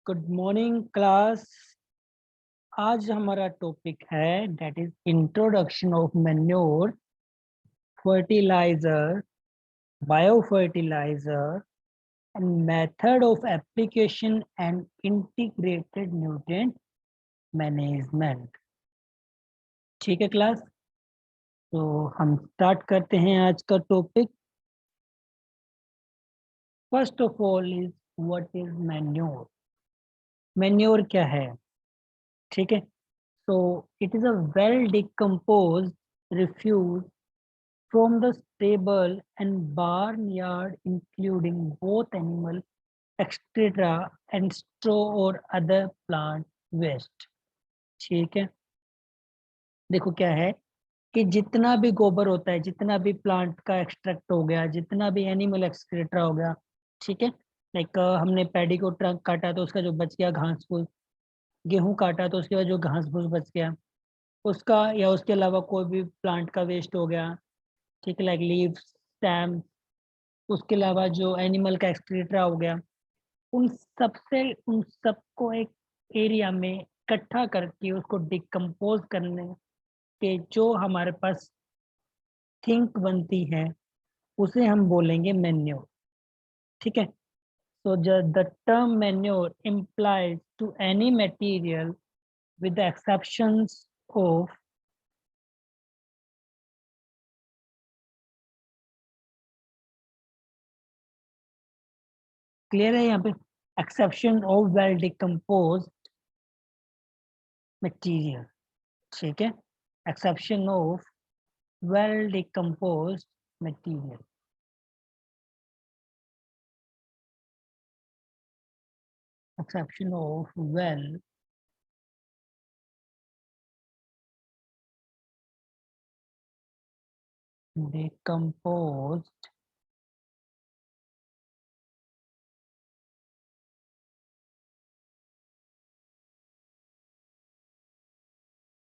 Good morning class. आज हमारा topic है that is introduction of manure, fertilizer, bio fertilizer and method of application and integrated nutrient management. ठीक है class, तो हम स्टार्ट करते हैं आज का topic. First of all is what is manure. Manure क्या है? ठीक है, so it is a well decomposed refuse from the stable and barnyard, including both animal excreta and straw or other plant waste। ठीक है, देखो क्या है कि जितना भी गोबर होता है, जितना भी प्लांट का एक्सट्रैक्ट हो गया, जितना भी एनिमल एक्सक्रेटा हो गया, ठीक है। लाइक हमने पैडी को ट्रंक काटा तो उसका जो बच गया घास फूस, गेहूं काटा तो उसके बाद जो घास फूस बच गया उसका, या उसके अलावा कोई भी प्लांट का वेस्ट हो गया, ठीक है, लाइक लीव्स, स्टेम, उसके अलावा जो एनिमल का एक्सक्रीटा हो गया, उन सबको एक एरिया में इकट्ठा करके उसको डिकम्पोज करने के जो हमारे पास थिंक बनती है उसे हम बोलेंगे मैन्योर। ठीक है, so the term manure implies to any material with the exceptions of clear है यहाँ पे, exception of well decompose material. ठीक है, exception of well decompose material, exception of well decompose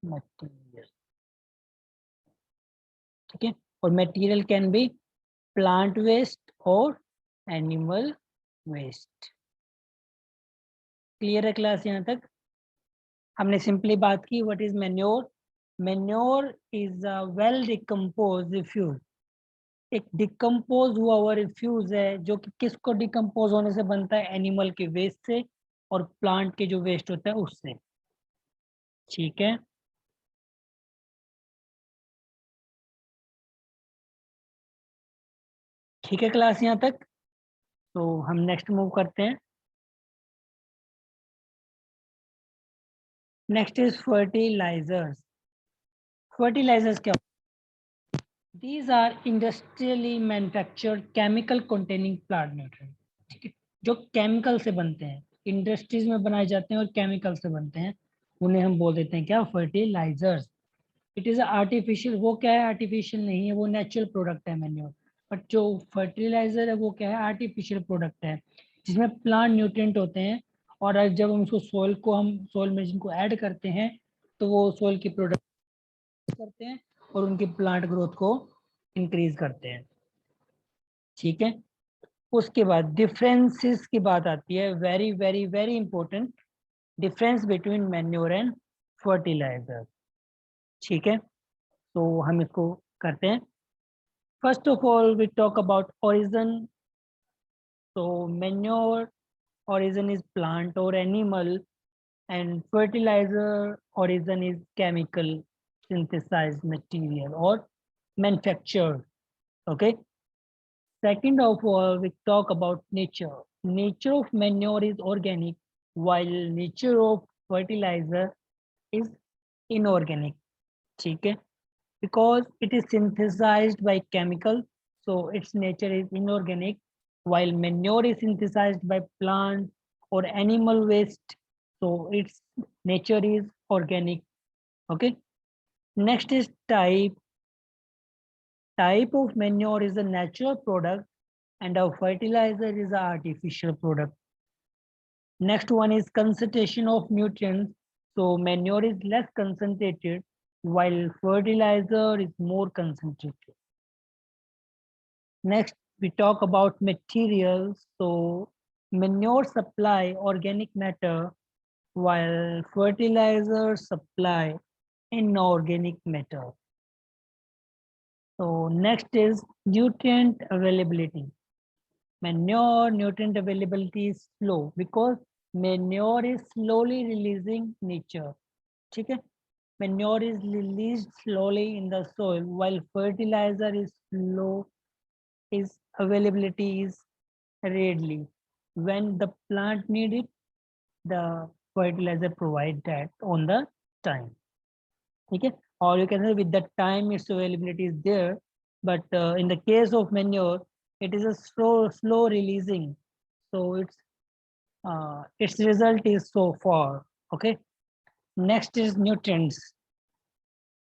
material. ठीक है, और material can be plant waste और animal waste. Clear है क्लास यहाँ तक? हमने सिंपली बात की what is manure. Manure is a well decompose refuse, एक डिकम्पोज हुआ हुआ रिफ्यूज है जो कि किसको डिकम्पोज होने से बनता है? एनिमल के वेस्ट से और प्लांट के जो वेस्ट होता है उससे। ठीक है, ठीक है क्लास यहाँ तक। तो हम नेक्स्ट मूव करते हैं। Next is fertilizers. फर्टिलाइजर्स क्या? These are industrially manufactured chemical containing plant nutrient. ठीक है, जो केमिकल से बनते हैं, इंडस्ट्रीज में बनाए जाते हैं और केमिकल से बनते हैं, उन्हें हम बोल देते हैं क्या? फर्टिलाइजर्स। इट इज आर्टिफिशियल, वो क्या है? आर्टिफिशियल नहीं है, वो नेचुरल प्रोडक्ट है मैन्योर। बट जो फर्टिलाइजर है वो क्या है? आर्टिफिशियल प्रोडक्ट है जिसमें प्लांट न्यूट्रिएंट होते हैं, और जब हम उसको सोil में जिनको ऐड करते हैं तो वो सोil की प्रोडक्ट करते हैं और उनकी प्लांट ग्रोथ को इंक्रीज करते हैं। ठीक है, उसके बाद डिफरेंसेस की बात आती है, very very very important difference between manure and fertilizer. ठीक है, तो हम इसको करते हैं। First of all, we talk about origin. So manure origin is plant or animal, and fertilizer origin is chemical synthesized material or manufactured. Okay. Second of all, we talk about nature. Nature of manure is organic, while nature of fertilizer is inorganic. ठीक है, because it is synthesized by chemicals, so its nature is inorganic, while manure is synthesized by plant or animal waste, so its nature is organic. Okay, next is type. Type of manure is a natural product and a fertilizer is an artificial product. Next one is concentration of nutrients. So manure is less concentrated while fertilizer is more concentrated. Next, we talk about materials. So manure supply organic matter while fertilizers supply inorganic matter. So next is nutrient availability. Manure nutrient availability is slow because manure is slowly releasing nature. Okay? Manure is released slowly in the soil while fertilizer is slow, its availability is rarely. When the plant need it, the fertilizer provide that on the time. Okay, or you can say with the time its availability is there, but in the case of manure, it is a slow releasing, so its result is so far. Okay, next is nutrients.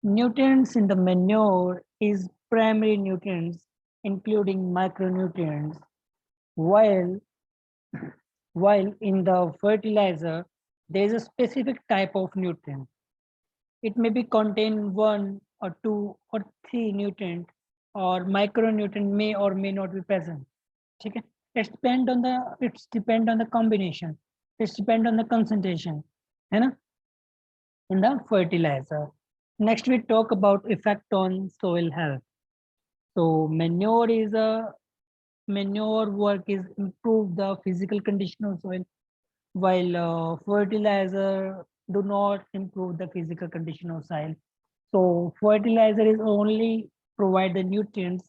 Nutrients in the manure is primary nutrients, including micronutrients, while while in the fertilizer, there is a specific type of nutrient. It may be contain one or two or three nutrients, or micronutrient may or may not be present. Okay? It's depend on the combination. It's depend on the concentration. You know, in the fertilizer. Next, we talk about effect on soil health. So manure work is improve the physical condition of soil, while fertilizer do not improve the physical condition of soil. So fertilizer is only provide the nutrients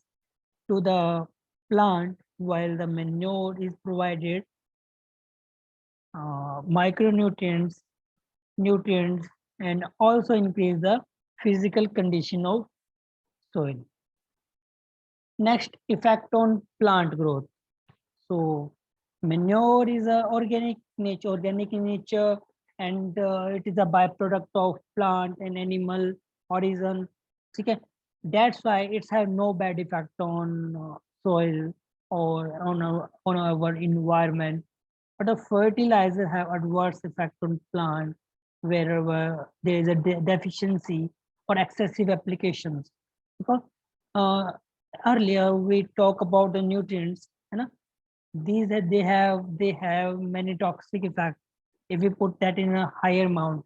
to the plant, while the manure is provided micronutrients, nutrients, and also increase the physical condition of soil. Next, effect on plant growth. So manure is a organic in nature, and it is a byproduct of plant and animal origin. Okay, that's why it's have no bad effect on soil or on our environment. But the fertilizer have adverse effect on plant wherever there is a deficiency or excessive applications. Because uh, earlier we talk about the nutrients, you know, these that they have many toxic effects if we put that in a higher amount,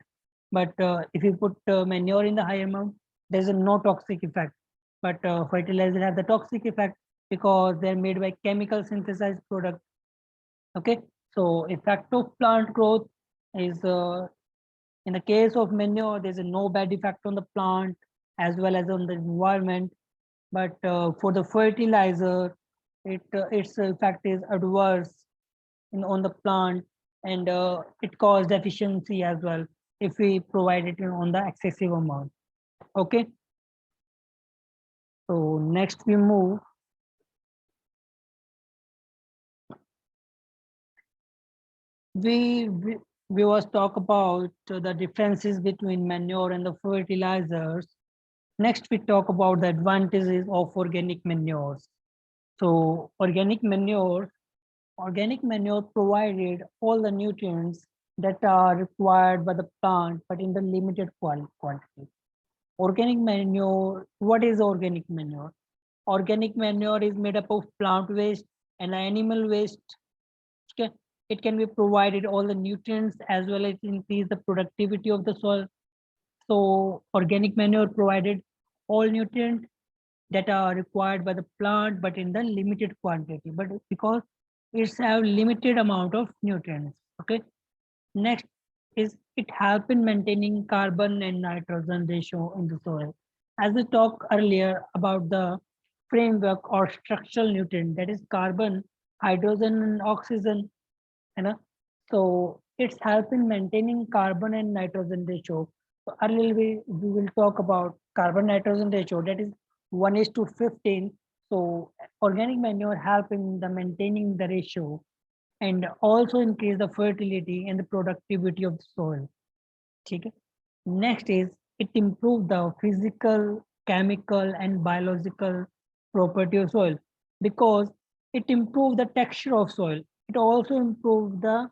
but if you put manure in the higher amount, there's a no toxic effect, but fertilizer have the toxic effect because they're made by chemical synthesized product. Okay, so effect of plant growth is in the case of manure, there's a no bad effect on the plant as well as on the environment, but for the fertilizer, its effect is adverse on the plant, and it causes deficiency as well if we provide it on the excessive amount. Okay, so next we move. We was talk about the differences between manure and the fertilizers. Next we talk about the advantages of organic manures. So organic manure provided all the nutrients that are required by the plant, but in the limited quantity. Organic manure, what is organic manure? Organic manure is made up of plant waste and animal waste. Okay? It can be provided all the nutrients as well as increase the productivity of the soil. So organic manure provided all nutrients that are required by the plant, but in the limited quantity, but because it's have limited amount of nutrients. Okay, next is it help in maintaining carbon and nitrogen ratio in the soil. As we talked earlier about the framework or structural nutrient, that is carbon, hydrogen and oxygen, you know, so it's help in maintaining carbon and nitrogen ratio. So earlier we will talk about carbon nitrogen ratio, that is 1:15. So organic manure help in the maintaining the ratio and also increase the fertility and the productivity of the soil. Okay. Next is it improve the physical, chemical and biological property of soil because it improve the texture of soil. It also improve the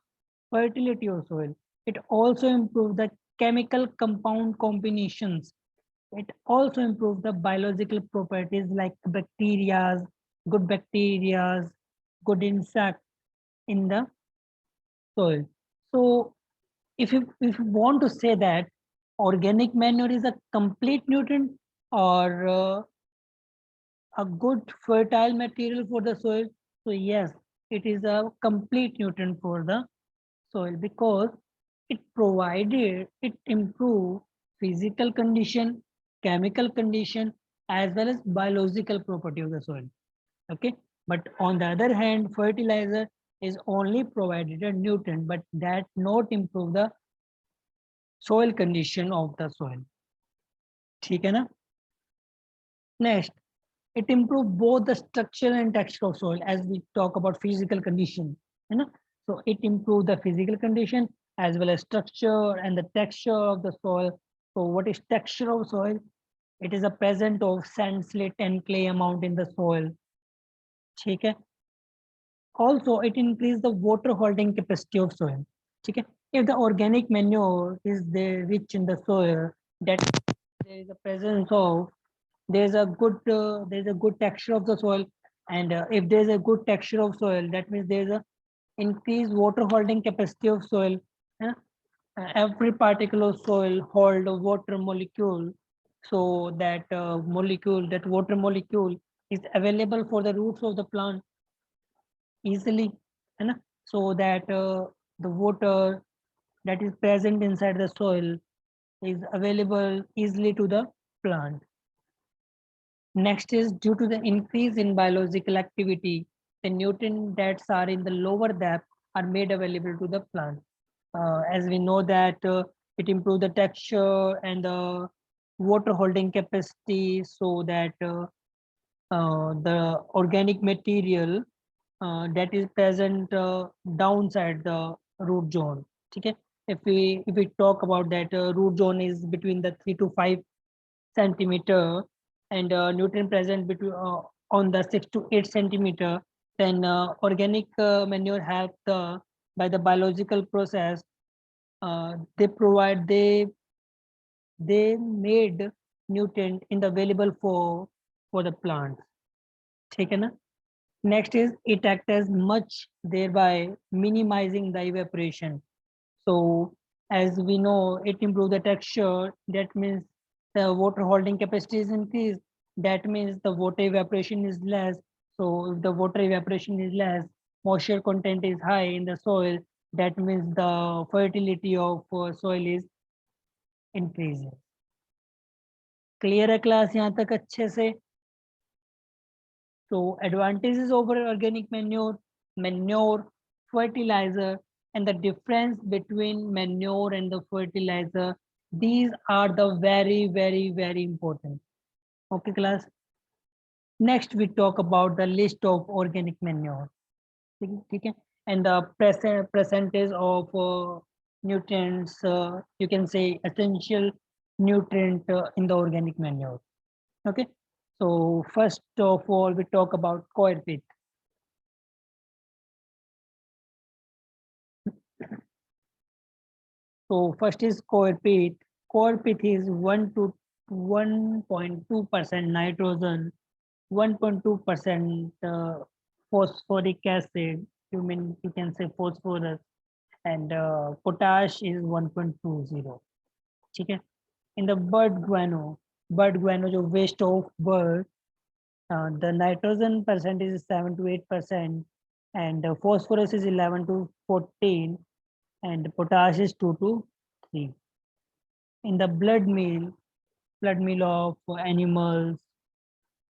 fertility of soil. It also improve the chemical compound combinations. It also improves the biological properties like bacteria, good insect in the soil. So if you want to say that organic manure is a complete nutrient or a good fertile material for the soil, so yes, it is a complete nutrient for the soil because it improve physical condition, chemical condition, as well as biological property of the soil. Okay, but on the other hand, fertilizer is only provided a nutrient, but that not improve the soil condition of the soil. ठीक है ना? Next, it improve both the structure and texture of soil as we talk about physical condition. You know, so it improve the physical condition as well as structure and the texture of the soil. So what is texture of soil? It is a present of sand, slate, and clay amount in the soil. ठीक है? Also, it increase the water holding capacity of soil. ठीक है? If the organic manure is there rich in the soil, that there is a presence of there's a good texture of the soil, and if there's a good texture of soil, that means there's a increased water holding capacity of soil. uh, every particle of soil hold a water molecule, so that water molecule is available for the roots of the plant easily, है ना? So that the water that is present inside the soil is available easily to the plant. Next is due to the increase in biological activity, the nutrients that are in the lower depth are made available to the plant. As we know that it improves the texture and the water holding capacity, so that the organic material that is present downside the root zone. Okay, if we talk about that root zone is between the 3 to 5 centimeter, and nutrient present between on the 6 to 8 centimeter, then organic manure help the by the biological process. They made nutrient in the available for the plants. ठीक है ना? Next is it acts as much, thereby minimizing the evaporation. So as we know, it improves the texture. That means the water holding capacity is increased. That means the water evaporation is less. So if the water evaporation is less, moisture content is high in the soil. That means the fertility of soil is increasing. Clear है class यहाँ तक अच्छे से? So advantages over organic manure, fertilizer, and the difference between manure and the fertilizer. These are the very important. Okay, class. Next, we talk about the list of organic manure. Okay, and the percentage of nutrients. You can say essential nutrient in the organic manure. Okay. So first of all, we talk about coir pith. So first is coir pith. Coir pith is 1 to 1.2% nitrogen, 1.2% phosphoric acid. You can say phosphorus, and potash is 1.20. ठीक है? In the bird guano जो waste of bird, the nitrogen percentage is 7 to 8%, and phosphorus is 11 to 14, and potash is 2 to 3. In the blood meal of animals,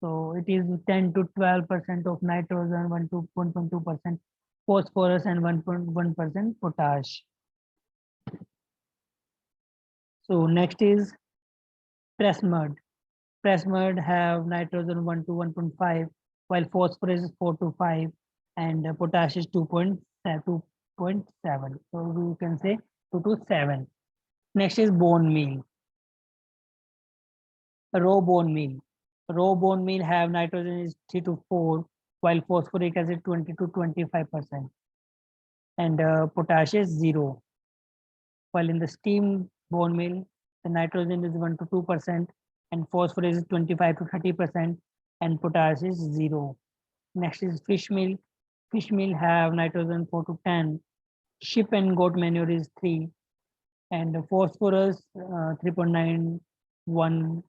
so it is 10 to 12% of nitrogen, 1.2% phosphorus, and 1.1% potash. So next is press mud. Press mud have nitrogen 1 to 1.5, while phosphorus is 4 to 5, and potash is 2.7. So we can say 2 to 7. Next is bone meal. Raw bone meal. Raw bone meal have nitrogen is 3 to 4, while phosphoric acid 20 to 25%, and potash is 0. While in the steam bone meal, the nitrogen is 1 to 2%, and phosphorus is 25 to 30%, and potash is 0. Next is fish meal. Fish meal have nitrogen 4 to 10, sheep and goat manure is 3, and phosphorus 3.91,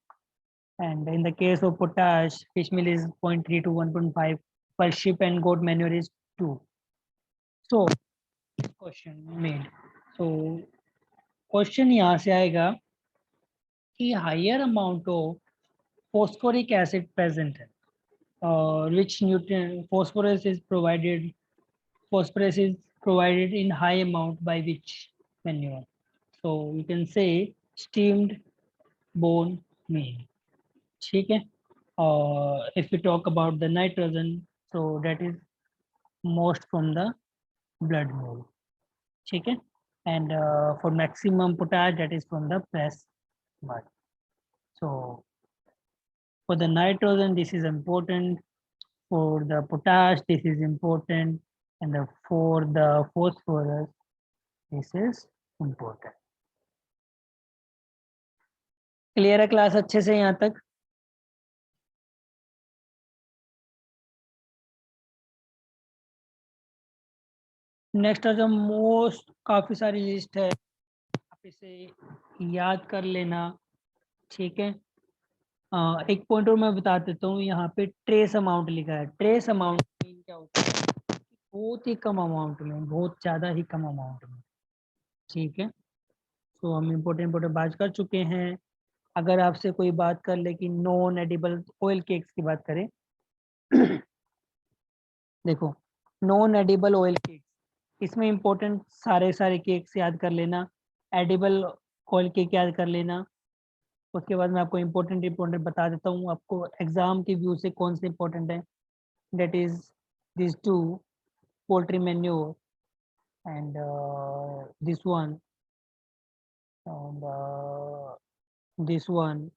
and in the case of potash, fish meal is 0.3 to 1.5, while sheep and goat manure is 2. So question made. So question यहाँ से आएगा कि higher amount of phosphoric acid present है, which nutrient phosphorus is provided in high amount by which manure. So you can say steamed bone meal. ठीक है. If we talk about the nitrogen, so that is most from the blood meal. ठीक है. And for maximum potash, that is from the press mud. So for the nitrogen, this is important. For the potash, this is important. And for the phosphorus, this is important. Clear है class अच्छे से यहाँ तक? Next जो most काफी सारी list है, आप इसे याद कर लेना. ठीक है. एक पॉइंट और मैं बता देता हूँ. यहाँ पे ट्रेस अमाउंट लिखा है. ट्रेस अमाउंट क्या होता है? बहुत ही कम अमाउंट में, बहुत ज्यादा ही कम अमाउंट में. ठीक है. तो हम इम्पोर्टेंट बात कर चुके हैं. अगर आपसे कोई बात कर ले कि नॉन एडिबल ऑयल केक्स की बात करें, देखो नॉन एडिबल ऑयल केक्स, इसमें इम्पोर्टेंट सारे केक्स याद कर लेना. एडिबल ऑयल केक याद कर लेना. उसके बाद मैं आपको इम्पोर्टेंट बता देता हूँ आपको एग्जाम के व्यू से कौन से इम्पोर्टेंट है. That is this two, poultry manure and this one and this one,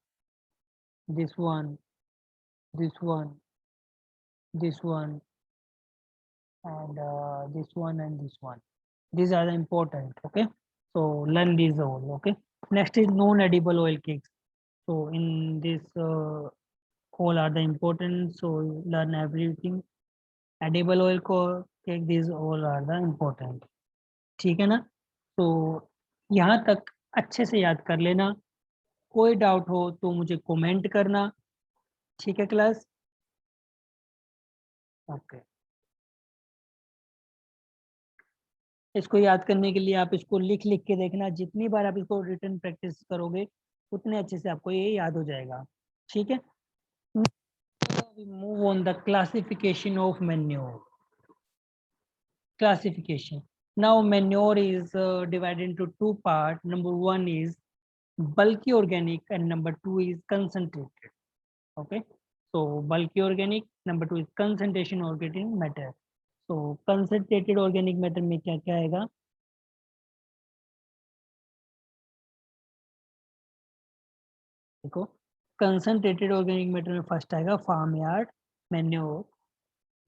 this one, this one, this one, and this one and this one. These are the important. Okay, so learn these all. Okay, next is non-edible oil cakes. So in this all are the important. So learn everything. Edible oil cake, these all are the important. ठीक है ना? तो यहाँ तक अच्छे से याद कर लेना. कोई डाउट हो तो मुझे कमेंट करना. ठीक है क्लास? ओके. इसको याद करने के लिए आप इसको लिख के देखना. जितनी बार आप इसको रिटन प्रैक्टिस करोगे उतने अच्छे से आपको ये याद हो जाएगा. ठीक है. We move on the classification of manure. Classification. Now manure is divided into two parts. Number one is bulky organic and number two is concentrated. Okay. So bulky organic, number two is concentration organic matter. So concentrated organic matter में क्या क्या आएगा? देखो concentrated organic matter में first आएगा farm yard manure.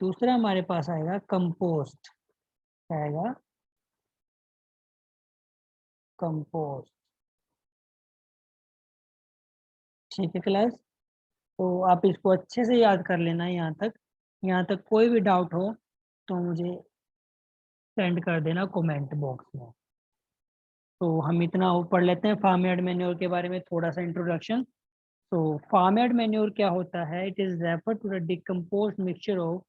दूसरा हमारे पास आएगा कंपोस्ट. आएगा कंपोस्ट. ठीक है क्लास? तो आप इसको अच्छे से याद कर लेना. यहाँ तक कोई भी डाउट हो तो मुझे सेंड कर देना कमेंट बॉक्स में. तो हम इतना पढ़ लेते हैं फार्म यार्ड मैन्योर के बारे में, थोड़ा सा इंट्रोडक्शन. तो फार्म यार्ड मैन्योर क्या होता है? It is refer to the decomposed mixture of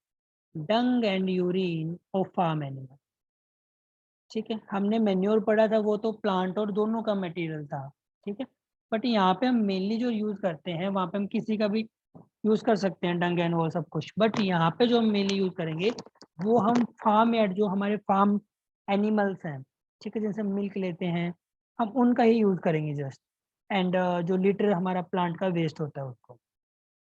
dung and urine of farm animal. ठीक है. हमने मैन्योर पढ़ा था वो तो प्लांट और दोनों का मटेरियल था. ठीक है. बट यहाँ पे हम मेनली जो यूज करते हैं, वहाँ पे हम किसी का भी यूज कर सकते हैं, डंग एंड वो सब कुछ. बट यहाँ पे जो हम मेनली यूज करेंगे वो हम फार्म यार्ड, जो हमारे फार्म एनिमल्स हैं, ठीक है, जिनसे मिल्क लेते हैं, हम उनका ही यूज करेंगे जस्ट. एंड जो लिटर हमारा प्लांट का वेस्ट होता है उसको.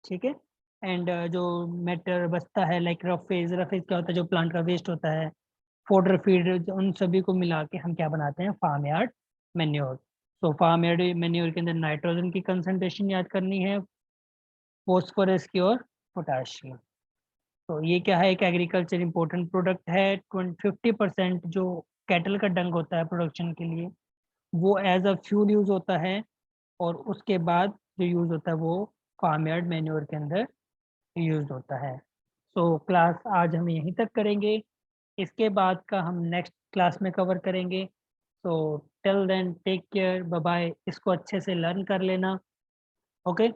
ठीक है. एंड जो मैटर बचता है लाइक रफेज. रफेज क्या होता है? जो प्लांट का वेस्ट होता है, फोडर फीड, उन सभी को मिला के हम क्या बनाते हैं? Farm yard manure. तो फार्म यार्ड मैन्योर के अंदर नाइट्रोजन की कंसंट्रेशन याद करनी है, फॉस्फोरस की और पोटाश की. तो ये क्या है? एक एग्रीकल्चर इंपॉर्टेंट प्रोडक्ट है. 50% जो कैटल का डंग होता है प्रोडक्शन के लिए, वो एज अ फ्यूल यूज होता है. और उसके बाद जो यूज होता है वो फार्म यार्ड मैन्योर के अंदर यूज होता है. तो क्लास आज हम यहीं तक करेंगे. इसके बाद का हम नेक्स्ट क्लास में कवर करेंगे। तो till then take care, bye bye. इसको अच्छे से लर्न कर लेना। ओके।